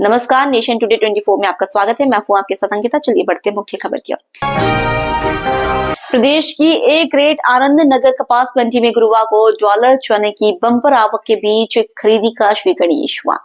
नमस्कार, nation today 24 में आपका स्वागत है। मैं हूं आपके साथ अंकिता। चलिए बढ़ते हैं मुख्य खबर की ओर। प्रदेश की एक रेट आनंद नगर कपास मंडी में गुरुवार को डॉलर चने की बम्पर आवक के बीच खरीदी का श्री गणेश हुआ।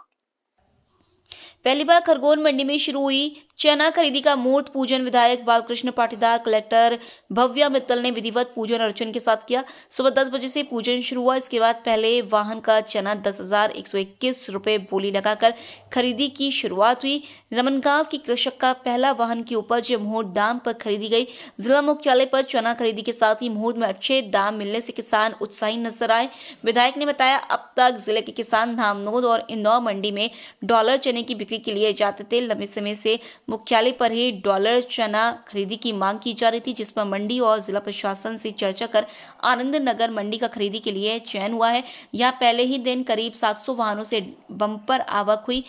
पहली बार खरगोन मंडी में शुरू हुई चना खरीदी का मूर्त पूजन विधायक बालकृष्ण पाटीदार, कलेक्टर भव्या मित्तल ने विधिवत पूजन अर्चन के साथ किया। सुबह 10 बजे से पूजन शुरू हुआ। इसके बाद पहले वाहन का चना 10,121 रुपए बोली लगाकर खरीदी की शुरुआत हुई। रमनगांव की कृषक का पहला वाहन की उपज मुहूर्त दाम पर खरीदी गई। जिला मुख्यालय पर चना खरीदी के साथ ही मुहूर्त में अच्छे दाम मिलने से किसान उत्साही नजर आए। विधायक ने बताया, अब तक जिले के किसान धामनोद और इंदौर मंडी में डॉलर चने की बिक्री के लिए जाते थे। लंबे समय से मुख्यालय पर ही डॉलर चना खरीदी की मांग की जा रही थी, जिस पर मंडी और जिला प्रशासन से चर्चा कर आनंद नगर मंडी का खरीदी के लिए चयन हुआ है। यहां पहले ही दिन करीब 700 वाहनों से बम्पर आवक हुई।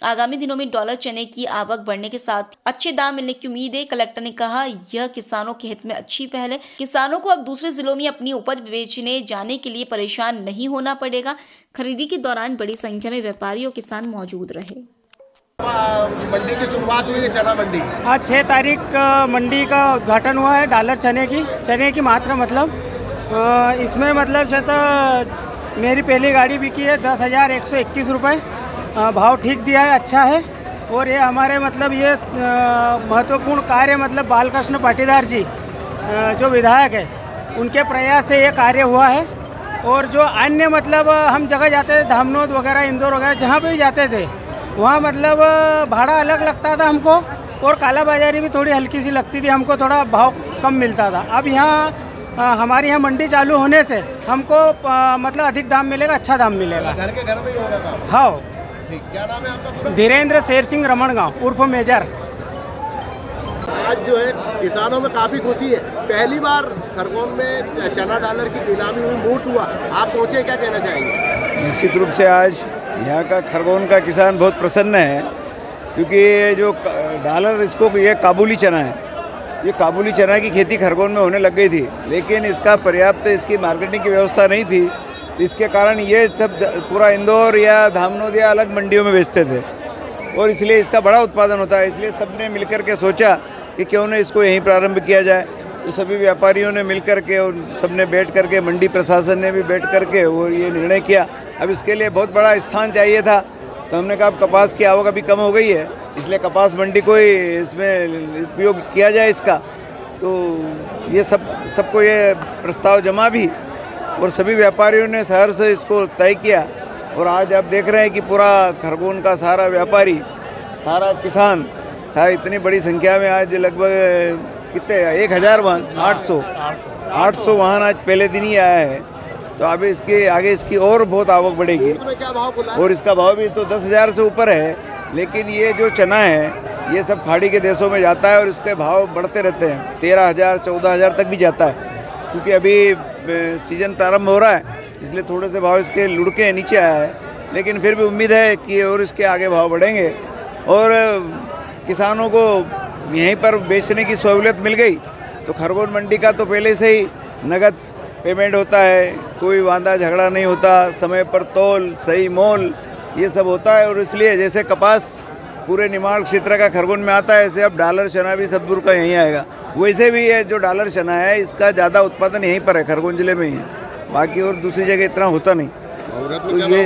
आगामी दिनों में डॉलर चने की आवक बढ़ने के साथ अच्छे दाम मिलने की उम्मीद है। कलेक्टर ने कहा, यह किसानों के हित में अच्छी पहल है। किसानों को अब दूसरे जिलों में अपनी उपज बेचने जाने के लिए परेशान नहीं होना पड़ेगा। खरीदी के दौरान बड़ी संख्या में व्यापारी और किसान मौजूद रहे। मंडी की शुरुआत हुई है चना मंडी। आज 6 तारीख मंडी का उद्घाटन हुआ है। डॉलर चने की मात्रा मतलब इसमें मतलब जो तो मेरी पहली गाड़ी बिकी है 10,121 रुपये। भाव ठीक दिया है, अच्छा है। और ये हमारे मतलब ये महत्वपूर्ण कार्य मतलब बालकृष्ण पाटीदार जी जो विधायक है, उनके प्रयास से ये कार्य हुआ है। और जो अन्य मतलब हम जगह जाते थे, धामनोद वगैरह, इंदौर वगैरह, जहाँ पे भी जाते थे वहाँ मतलब भाड़ा अलग लगता था हमको, और काला बाजारी भी थोड़ी हल्की सी लगती थी, हमको थोड़ा भाव कम मिलता था। अब यहाँ हमारे यहाँ मंडी चालू होने से हमको मतलब अधिक दाम मिलेगा, अच्छा दाम मिलेगा। घर के घर में ही होगा काम। हाँ। क्या नाम है आपका पूरा? धीरेन्द्र शेर सिंह रमनगांव उर्फ मेजर। आज जो है किसानों में काफ़ी खुशी है। पहली बार खरगोन में चना डॉलर की नीलामी हुई, मूर्त हुआ, आप पहुँचे, क्या कहना चाहेंगे? निश्चित रूप से आज यहाँ का खरगोन का किसान बहुत प्रसन्न है, क्योंकि ये जो डॉलर इसको ये काबुली चना है, ये काबुली चना की खेती खरगोन में होने लग गई थी, लेकिन इसका पर्याप्त इसकी मार्केटिंग की व्यवस्था नहीं थी। इसके कारण ये सब पूरा इंदौर या धामनोद या अलग मंडियों में बेचते थे, और इसलिए इसका बड़ा उत्पादन होता है। इसलिए सबने मिलकर के सोचा कि क्यों न इसको यहीं प्रारंभ किया जाए। तो सभी व्यापारियों ने मिलकर के और सबने बैठ कर के, मंडी प्रशासन ने भी बैठ कर के और ये निर्णय किया। अब इसके लिए बहुत बड़ा स्थान चाहिए था, तो हमने कहा कपास की आवक अभी कम हो गई है, इसलिए कपास मंडी को ही इसमें उपयोग किया जाए इसका। तो ये सबको ये प्रस्ताव जमा भी, और सभी व्यापारियों ने सहर्ष से इसको तय किया। और आज आप देख रहे हैं कि पूरा खरगोन का सारा व्यापारी, सारा किसान, सारा इतनी बड़ी संख्या में आज लगभग कितने 1,000 वाहन, 800 वाहन आज पहले दिन ही आया है। तो अभी इसके आगे इसकी और बहुत आवक बढ़ेगी। क्या भाव खुला? और इसका भाव भी तो 10,000 से ऊपर है। लेकिन ये जो चना है ये सब खाड़ी के देशों में जाता है, और इसके भाव बढ़ते रहते हैं, 13,000 14,000 तक भी जाता है। क्योंकि अभी सीजन प्रारंभ हो रहा है, इसलिए थोड़े से भाव इसके लुढ़के नीचे आया है, लेकिन फिर भी उम्मीद है कि और इसके आगे भाव बढ़ेंगे। और किसानों को यहीं पर बेचने की सहूलियत मिल गई, तो खरगोन मंडी का तो पहले से ही नगद पेमेंट होता है, कोई वांदा झगड़ा नहीं होता, समय पर तौल, सही मोल, ये सब होता है। और इसलिए जैसे कपास पूरे निमाड़ क्षेत्र का खरगोन में आता है, ऐसे अब डॉलर चना भी सब दूर का यहीं आएगा। वैसे भी ये जो डॉलर चना है इसका ज़्यादा उत्पादन यहीं पर है, खरगोन जिले में ही है, बाकी और दूसरी जगह इतना होता नहीं। तो ये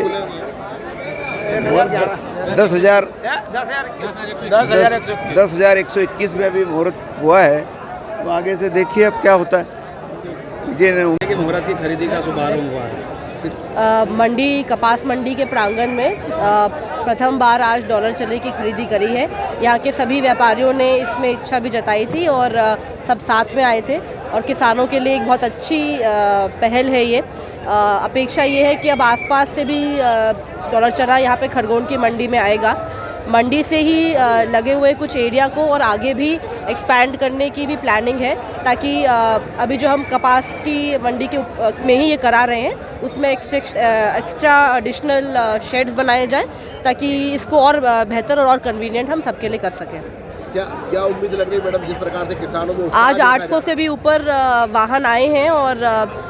10,121 में अभी मुहूर्त हुआ है। तो आगे से देखिए अब क्या होता है। लेकिन मुहूर्त की खरीदी का शुभारंभ हुआ है मंडी, कपास मंडी के प्रांगण में प्रथम बार आज डॉलर चने की खरीदी करी है। यहाँ के सभी व्यापारियों ने इसमें इच्छा भी जताई थी, और सब साथ में आए थे, और किसानों के लिए एक बहुत अच्छी पहल है ये। अपेक्षा ये है कि अब आसपास से भी डॉलर चना यहाँ पे खरगोन की मंडी में आएगा। मंडी से ही लगे हुए कुछ एरिया को और आगे भी एक्सपैंड करने की भी प्लानिंग है, ताकि अभी जो हम कपास की मंडी के में ही ये करा रहे हैं, उसमें एक्स्ट्रा एडिशनल शेड्स बनाए जाएं, ताकि इसको और बेहतर और कन्वीनियंट हम सबके लिए कर सकें। क्या उम्मीद लग रही है मैडम, जिस प्रकार से किसानों में उत्साह आज देखा 800 से भी ऊपर वाहन आए हैं और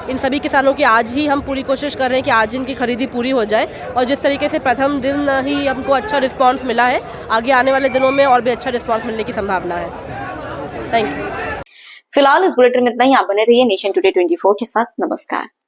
इन सभी किसानों की आज ही हम पूरी कोशिश कर रहे हैं कि आज इनकी खरीदी पूरी हो जाए। और जिस तरीके से प्रथम दिन ही हमको अच्छा रिस्पांस मिला है, आगे आने वाले दिनों में और भी अच्छा रिस्पांस मिलने की संभावना है। Thank you. फिलहाल इस बुलेटिन में इतना ही। आप बने रहिए नेशन टुडे 24 के साथ। नमस्कार।